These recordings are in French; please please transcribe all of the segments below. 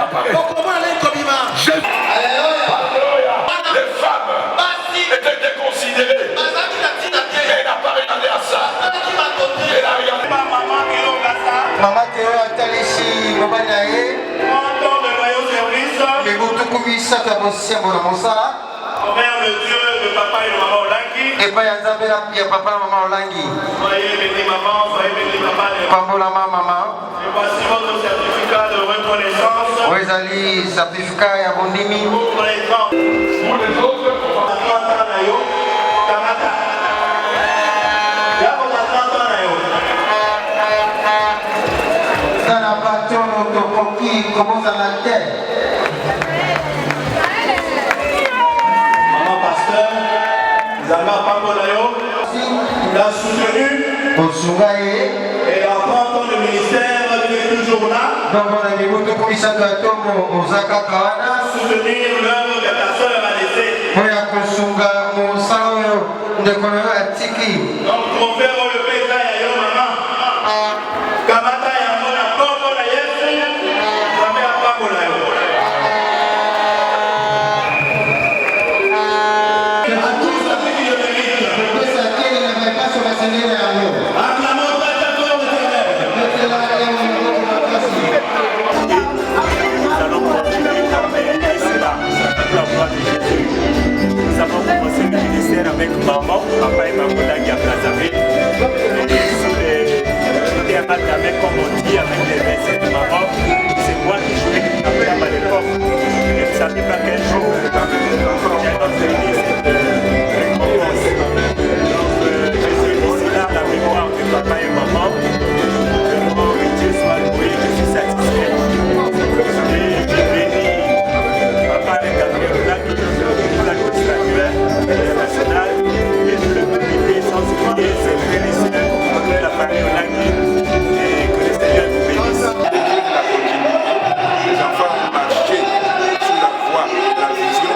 apparaître. Les femmes étaient déconsidérées. Elle n'a pas regardé à ça. Elle a regardé Maman Théo a talisi Baba Nae. Mais vous tout comme ça, tu as bossé à Monamosa. Envers le Dieu de papa et de maman Olangi. Et pas il y a papa et maman Olangi. Soyez bénis maman, soyez bénis papa. Pambola maman. Et voici votre certificat de reconnaissance. Oui, Ali, certificat ya bondimi. Pour les autres. pour les autres. Dans la bâton autopoki, comment ça la tête? Maman pasteur, Zama Pangolayo, l'a soutenu. Et à 30 ans de ministère, il est toujours là. Donc on a mis beaucoup de commissaires de Tomo au Zakakana. Soutenir l'œuvre que ta soeur a laissée. Moi, je suis un sao de Konoyo Atiki. Donc, pour faire le pays, là, maman. Kamata ya mona Kongo na Yesu, Zama Pangolayo. Nous avons commencé le ministère avec maman, papa et maman Olangi à Brazzaville. Et sous les amalgamés, comme on dit, avec les versets de maman, c'est moi qui jouais du tam-tam à l'époque. Je ne savais pas quel jour j'ai obtenu cette récompense. Donc, je suis ici là, la mémoire de papa et maman. Vraiment, que Dieu soit loué, je suis satisfait. Et je bénis papa et Gabriel Olangi, l'administrateur international et tout le comité, sans oublier ses frères et sœurs de la famille Olangi, et que le Seigneur vous bénisse. La continuité, les enfants ont marché sur la voie, la vision.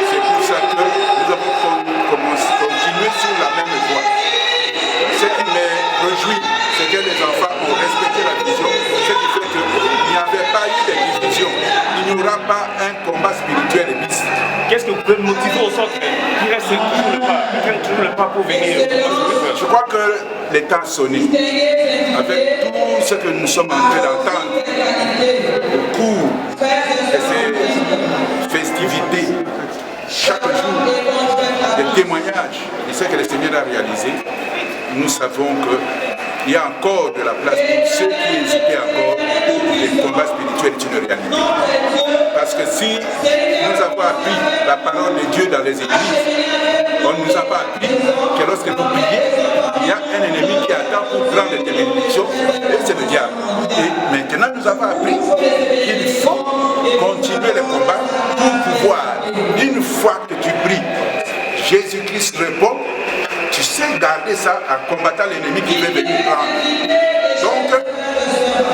C'est pour ça que nous avons continué sur la même voie. Ce qui me réjouit, c'est que les enfants ont respecté la vision, ce qui fait qu'il n'y avait pas eu de division. Il n'y aura pas un combat spirituel et mystique. Qu'est-ce que vous pouvez motiver au centre qui reste toujours le pas, qui prennent toujours le pas pour venir? Je crois que les temps sonné, avec tout ce que nous sommes en train d'entendre au cours de ces festivités, chaque jour, des témoignages de ce que le Seigneur a réalisé, nous savons qu'il y a encore de la place pour ceux qui hésitaient encore. Les combats spirituels est une réalité. Parce que si nous avons appris la parole de Dieu dans les églises, on ne nous a pas appris que lorsque vous priez, il y a un ennemi qui attend pour prendre des bénédictions, et c'est le diable. Et maintenant, nous avons appris qu'il faut continuer le combat pour pouvoir, une fois que tu pries, Jésus-Christ répond, tu sais garder ça en combattant l'ennemi qui veut venir prendre. Donc,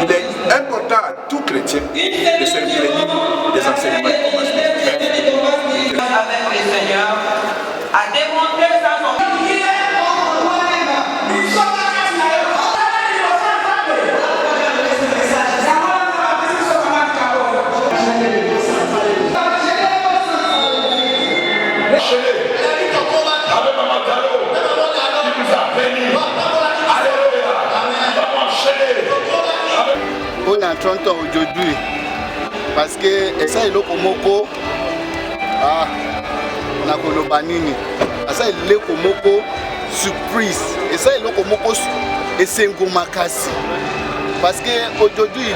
il est important à tout chrétien de se imprégner des enseignements du combat spirituel. Avec le Seigneur, à démontrer sa Avec Maman Talo, qui nous a bénis. Alléluia. Maman Chérie. On est en 30 ans aujourd'hui parce que ça est le komoko na koloba nini ça est le komoko surprise et ça est le komoko esengo makasi parce que aujourd'hui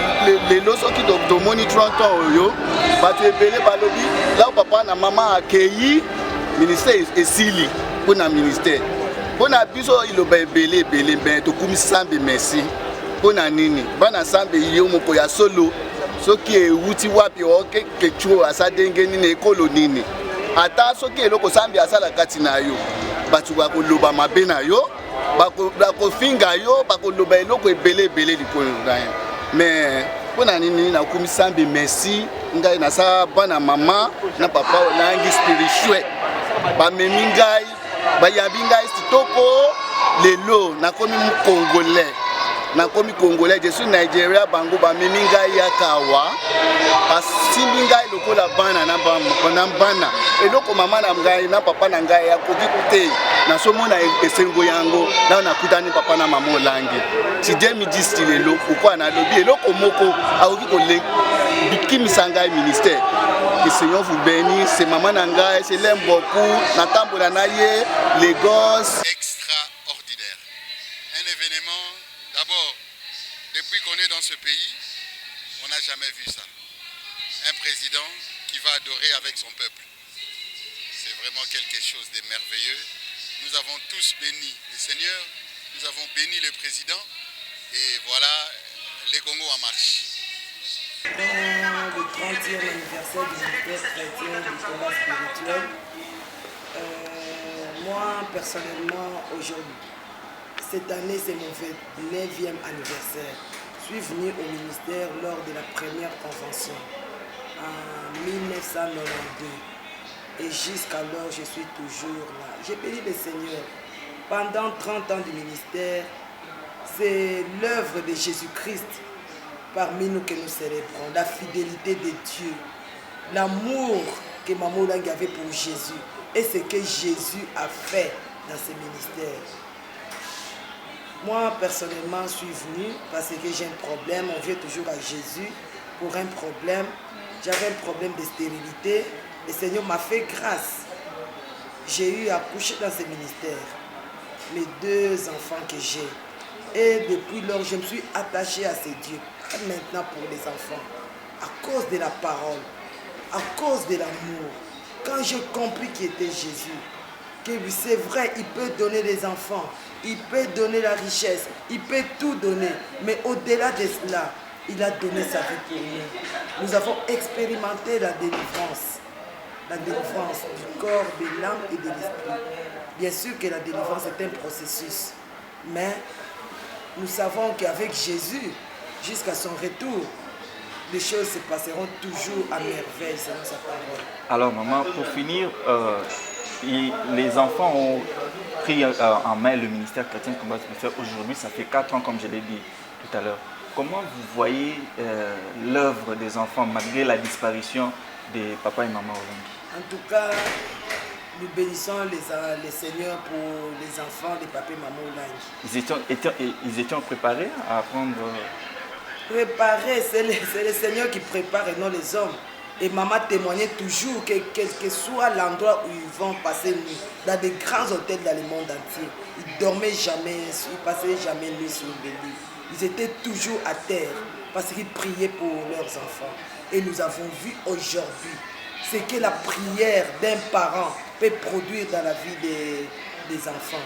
les loso qui doivent moni 30 ans yo bato ebele balobi là papa na maman accueilli ministère esili pour na ministère pour na biso iloba ebele ben to kumisambe merci pour na nini bana sambe yo moko ya solo soki ewuti wapi oke kechuo asadenge nini ekolo nini ata soki eloko sambe asala kati na yo batu bakoloba mabe na yo bakofinga yo bakoloba eloko ebele likolo na yo mais pona nini na kumisambe merci ngai na sa bana mama na papa Olangi spirituel bamemi ngai bayambi ngai kitoko lelo nakomi mu congolais nakomi congolais, je suis Nigeria bango bamemi ngai yakawa basimbi ngai lokola bana na bana eloko mama na ngai na papa na ngai akoki te nasomona esengo yango na nakutani papa na mama olangi ti 2010 lelo pourquoi na lobi eloko moko akoki kolekimisa ngai ministère. Que Seigneur vous bénisse, c'est maman Nangaï, je l'aime beaucoup, Natambo Nanaye, les gosses. Extraordinaire. Un événement, d'abord, depuis qu'on est dans ce pays, on n'a jamais vu ça. Un président qui va adorer avec son peuple. C'est vraiment quelque chose de merveilleux. Nous avons tous béni le Seigneur, nous avons béni le président, et voilà, les Congo en marche. Dans le 30e anniversaire du ministère chrétien du combat spirituel, moi personnellement aujourd'hui, cette année c'est mon 29e anniversaire. Je suis venu au ministère lors de la première convention en 1992 et jusqu'alors je suis toujours là. J'ai béni le Seigneur pendant 30 ans du ministère. C'est l'œuvre de Jésus-Christ parmi nous que nous célébrons, la fidélité de Dieu, l'amour que Maman Olangi avait pour Jésus et ce que Jésus a fait dans ce ministère. Moi, personnellement, je suis venu parce que j'ai un problème, on vient toujours à Jésus pour un problème. J'avais un problème de stérilité, le Seigneur m'a fait grâce. J'ai eu à coucher dans ce ministère, mes 2 enfants que j'ai. Et depuis lors, je me suis attaché à ces dieux. Pas maintenant pour les enfants, à cause de la parole, à cause de l'amour. Quand j'ai compris qui était Jésus, que c'est vrai, il peut donner des enfants, il peut donner la richesse, il peut tout donner. Mais au-delà de cela, il a donné sa vie pour nous. Nous avons expérimenté la délivrance du corps, de l'âme et de l'esprit. Bien sûr que la délivrance est un processus, mais nous savons qu'avec Jésus, jusqu'à son retour, les choses se passeront toujours à merveille selon sa parole. Alors maman, pour finir, les enfants ont pris en main le ministère chrétien de combat spirituel. Aujourd'hui, ça fait 4 ans comme je l'ai dit tout à l'heure. Comment vous voyez l'œuvre des enfants malgré la disparition des papas et maman Olangi? En tout cas, nous bénissons les Seigneurs pour les enfants des papas et maman Olangi. Ils étaient préparés à apprendre. Préparés, c'est le Seigneur qui prépare et non les hommes. Et maman témoignait toujours que quel que soit l'endroit où ils vont passer nuit, dans des grands hôtels dans le monde entier, ils dormaient jamais, ils passaient jamais nuit sur le lit. Ils étaient toujours à terre parce qu'ils priaient pour leurs enfants. Et nous avons vu aujourd'hui ce que la prière d'un parent peut produire dans la vie des enfants.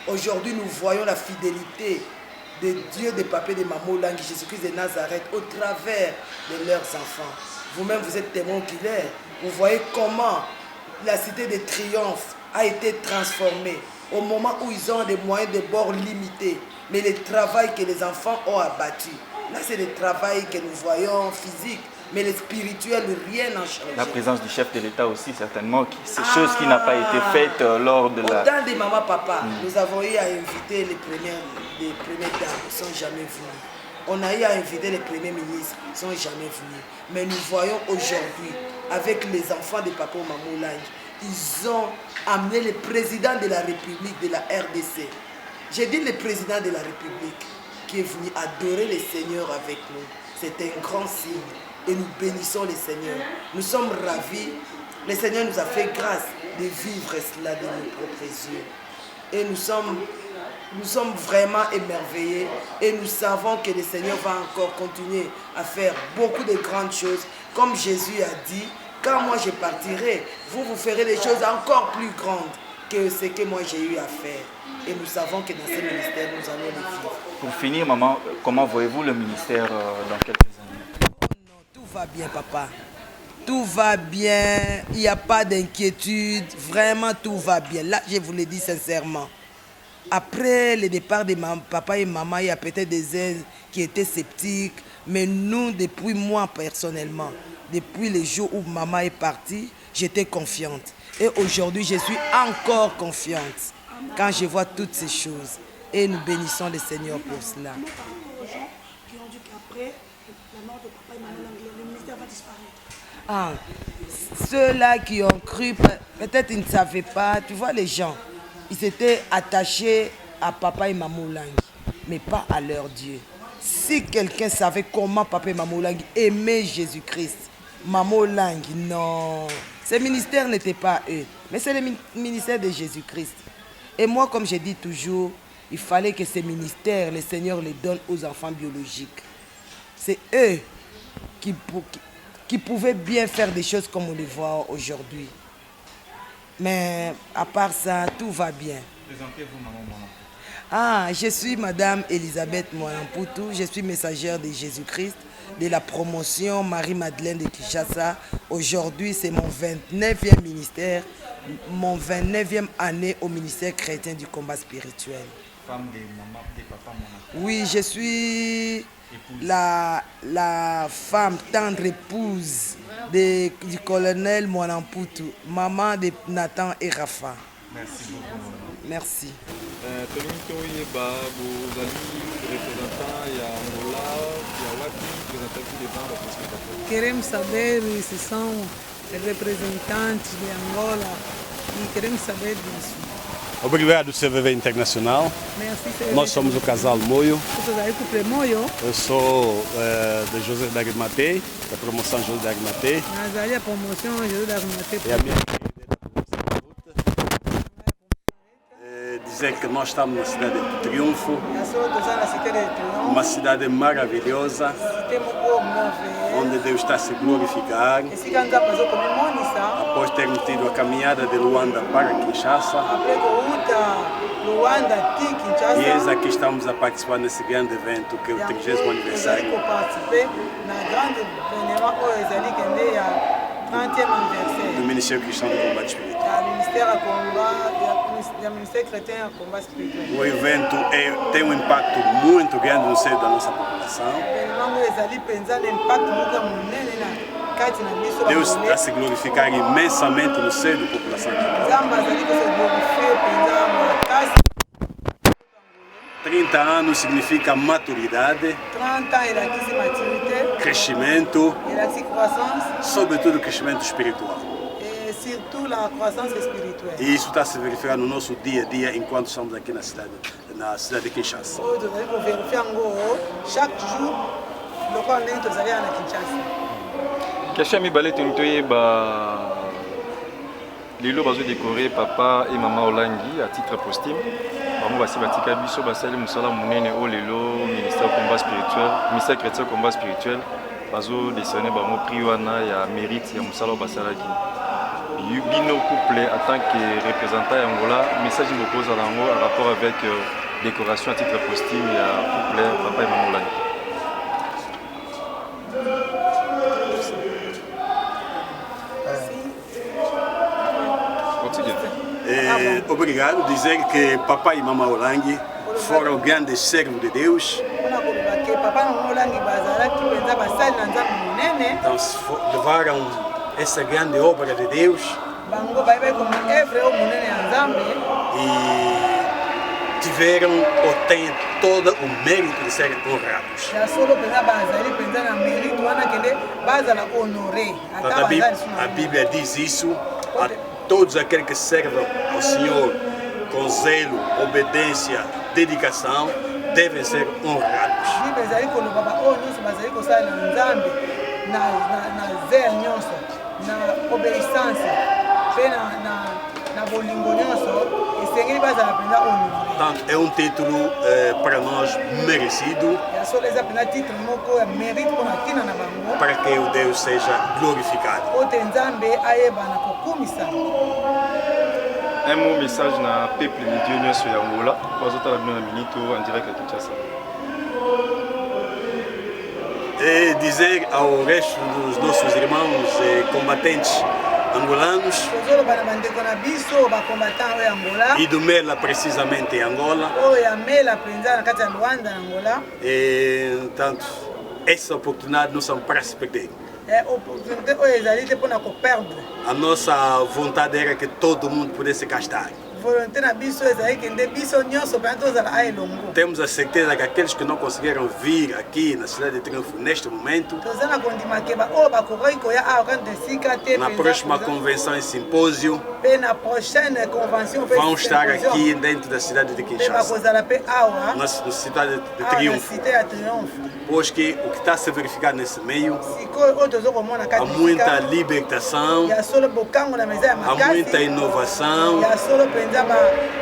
Aujourd'hui, nous voyons la fidélité de Dieu, des papas, de Maman Olangi, Jésus-Christ de Nazareth, au travers de leurs enfants. Vous-même, vous êtes témoin qu'il est. Vous voyez comment la cité de triomphe a été transformée au moment où ils ont des moyens de bord limités. Mais le travail que les enfants ont abattu, là c'est le travail que nous voyons physique, mais le spirituel, rien n'a changé. La présence du chef de l'État aussi, certainement, c'est chose qui n'a pas été faite lors de la... Au temps des maman, papa, nous avons eu à inviter les premières dames, ils ne sont jamais venus. On a eu à inviter les premiers ministres, ils ne sont jamais venus. Mais nous voyons aujourd'hui, avec les enfants de papa Maman Olangi, ils ont amené le président de la République, de la RDC. J'ai dit le président de la République qui est venu adorer le Seigneur avec nous. C'est un grand signe. Et nous bénissons le Seigneur. Nous sommes ravis. Le Seigneur nous a fait grâce de vivre cela de nos propres yeux. Et nous sommes vraiment émerveillés. Et nous savons que le Seigneur va encore continuer à faire beaucoup de grandes choses. Comme Jésus a dit, quand moi je partirai, vous ferez des choses encore plus grandes que ce que moi j'ai eu à faire. Et nous savons que dans ce ministère, nous allons le vivre. Pour finir, maman, comment voyez-vous le ministère dans quelques années? Oh non, tout va bien, papa. Tout va bien, il n'y a pas d'inquiétude, vraiment tout va bien. Là, je vous le dis sincèrement. Après le départ de papa et maman, il y a peut-être des uns qui étaient sceptiques, mais nous, depuis moi personnellement, depuis le jour où maman est partie, j'étais confiante. Et aujourd'hui, je suis encore confiante quand je vois toutes ces choses. Et nous bénissons le Seigneur pour cela. après la mort de papa et maman Langue, le ministère va disparaître. Ah, ceux-là qui ont cru, peut-être ils ne savaient pas. Tu vois, les gens, ils étaient attachés à papa et maman Langue, mais pas à leur Dieu. Si quelqu'un savait comment papa et maman Langue aimaient Jésus-Christ, maman Langue, non. Ces ministères n'étaient pas eux, mais c'est le ministère de Jésus-Christ. Et moi, comme je dis toujours, il fallait que ces ministères, le Seigneur les donne aux enfants biologiques. C'est eux qui pouvaient bien faire des choses comme on les voit aujourd'hui. Mais à part ça, tout va bien. Présentez-vous, maman Monampoutou. Ah, je suis Madame Elisabeth Monampoutou, je suis messagère de Jésus-Christ, de la promotion Marie-Madeleine de Kinshasa. Aujourd'hui, c'est mon 29e ministère, mon 29e année au ministère chrétien du combat spirituel. Femme de maman, de papa Monampoutou. Oui, je suis la femme tendre épouse du colonel Monampoutou, maman de Nathan et Rafa. Merci beaucoup. Merci. Tolingi toyeba bozali représentant ya Angola ya wapi présentatif devant la possibilité. Queremos saber se são representantes de Angola e queremos saber disso. Obrigado, CVV Internacional. Merci, Nós somos o casal Moio. Moio. Eu sou de José da Arimatei, da promoção José da Arimatei. Nazali a promoção José da Arimatei. E a minha dizer que nós estamos na cidade de Triunfo, uma cidade maravilhosa, onde Deus está a se glorificar. Após termos tido a caminhada de Luanda para Kinshasa, e eis aqui estamos a participar nesse grande evento que é o 30º aniversário do Ministério Cristão do Combate Espiritual. O evento tem um impacto muito grande no seio da nossa população. Deus está a se glorificar imensamente no seio da população. 30 anos significa maturidade, crescimento, sobretudo crescimento espiritual. E isso está a se verificar no nosso dia a dia enquanto estamos aqui na cidade de Kinshasa. Question mibale toyeba lelo bazo décorer papa et maman Olangi à titre posthume. Bango basi batika biso basali musala munene o lelo ministère combat spirituel, ministère chrétien combat spirituel bazo décerner bango prix wana ya mérite ya musala basalaki. Bino couple en tant que représentant Angola, message me pose en rapport avec décoration à titre posthume ya couple papa et maman Olangi. Obrigado, dizer que papai e mamãe Olangi foram grandes servos de Deus. Então levaram essa grande obra de Deus e tiveram ou têm todo o mérito de serem honrados. A Bíblia diz isso. Todos aqueles que servem ao Senhor com zelo, obediência, dedicação, devem ser honrados. Portanto, é um título para nós merecido, para que o Deus seja glorificado. Un mot message na peuple de Dieu nyonso ya Angola bazotala bino na minito en direct à Kinshasa. E dizer ao resto dos nossos irmãos combatentes angolanos e do MELA precisamente em Angola, e tanto essa oportunidade não são para se perder. A nossa vontade era que todo mundo pudesse cá estar. volonté na biso ezali kende biso nyonso mpenza tozala aelongo. Temos a certeza que aqueles que não conseguiram vir aqui na cidade de Triunfo neste momento, toza na kondima ke baoyo bakoki koya awa kandi esika te na próxima convenção e simpósio, mpe na prochaine convention vão estar aqui dentro da cidade de mpe Kinshasa, bakozala mpe awa na cidade de awa na Triunfo. cité ya Triunfo. Pois que o que está a se verificar nesse meio, sikoyo oyo tozokomona há kati muita libertação, ya solo bokango na meza ya há makasi muita inovação, ya solo mpenza ba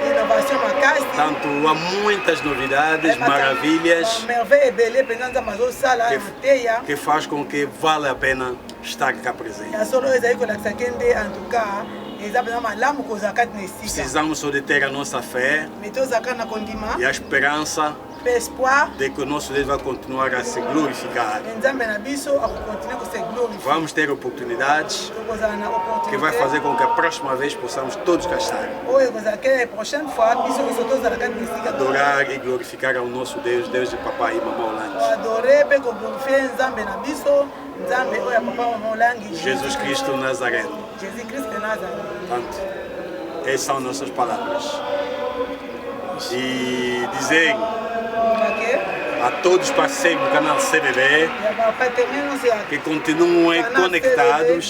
innovation makasi tanto há muitas novidades, maravilhas, merveille ebele mpenza nzambe azosala na teya que faz com que vale a pena estar cá presente. ya solo oyo ezali kolakisa ke nde en tout cas eza mpenza malamu kozala kati na esika Precisamos só de ter a nossa fé me tozala kati na kondima e a esperança mpe espoir de que o nosso Deus vai continuar a se glorificar. nzambe na biso akokontinue kose glorifie Vamos ter oportunidades tokozala na que vai opportunité fazer com que a próxima vez possamos todos cá estar. oyo ekozala ke prochaine fois biso nyonso tozala kati na esika Adorar e glorificar ao nosso Deus, Deus de papai e mamãe Olange. adore mpe koglorifie nzambe na biso nzambe oyo ya papa mama olangi Jesus Cristo Nazareno. jésus christ de nazareth. Portanto, essas são nossas palavras. E dizer a todos os parceiros do canal CBB que continuem conectados.